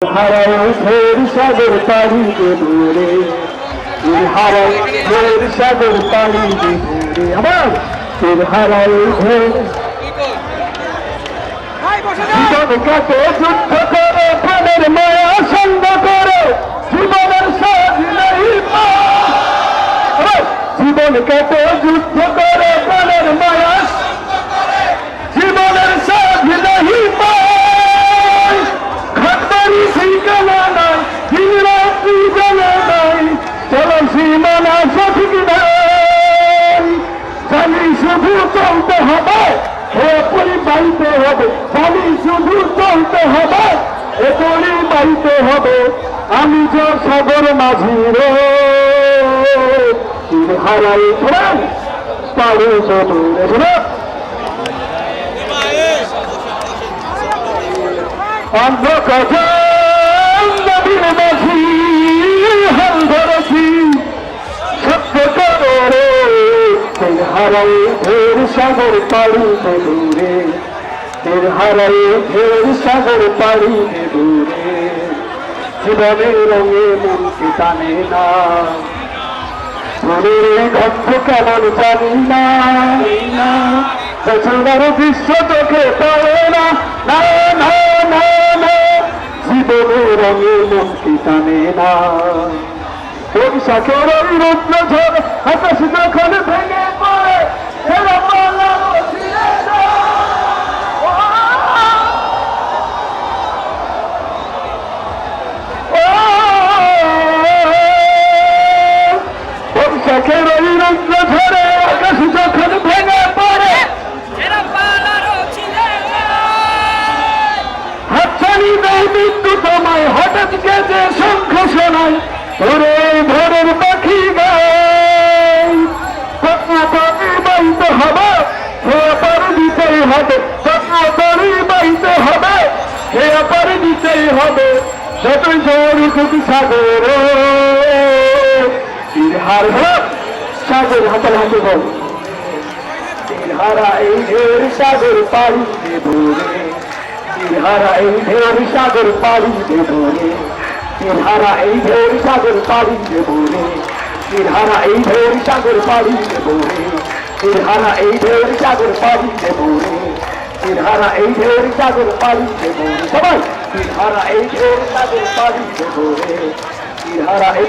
হারায় ফের সাগর পাড়ি দেবো রে, হারায় ফের সাগর পাড়ি দেবো রে, আমার ফের হারায় ফের জীবন কাটে যুদ্ধ করে প্রাণের মায়া সঙ্গ করে জীবনের সাজ নেই জীবন কাটে যুদ্ধ করে প্রাণের মায়া জীবনের সাজ নেই খাটবাড়ি ঠিকানা নাই দিন রাত্রি জানা নাই চলো সীমানা সঠিক নাই জানি শুধু চলতে হবে পরিবাহিতে হবে জানি শুধু চলতে হবে এ পরিবাহিতে হবে আমি যে সাগর মাঝি রে হারাই ফেরান পারে চতুরে অন্ধকার নদীর মাঝি হাল ধরেছি সত্য করো রে হারাই ফের সাগর পাড়ি দেবো রে হারাই ফের সাগর পাড়ি দেবো রে জীবনের রঙে মনকে টানে না মনের গন্ধ কেমন জানি না বেচার দৃশ্য চোখে পড়ে না না না না না জীবনের রঙে মনকে টানে না বৈশাখের ওই রুদ্র ঝড় আকাশ যখন ভেঙে পড়ে বৈশাখের ওই রুদ্র ঝড়ে আকাশ যখন ভেঙে পড়ে হাতছানি নেই মৃত্যু তোমায় হঠাৎ গেছে শঙ্খ শোনায় ওরে ভোরের পাখি গায় বাইতে হবে হে পার দিতেই হবে বাইতে হবে হে পার দিতেই হবে যতই জোর সাগর হার সাগর হাতাল হাতে বল হারা এই ঢের সাগর পাড়ি দেবো রে হারা এই ঢের সাগর পাড়ি দেবো রে হারা এই ঢের সাগর পাড়ি দেবো রে হারা এই ঢের সাগর পাড়ি দেবো রে হারা এই ঢের সাগর পাড়ি দেবো রে হারা এই ঢের সাগর পাড়ি দেবো রে সবাই হারা এই ঢের সাগর পাড়ি দেবো রে হারা এই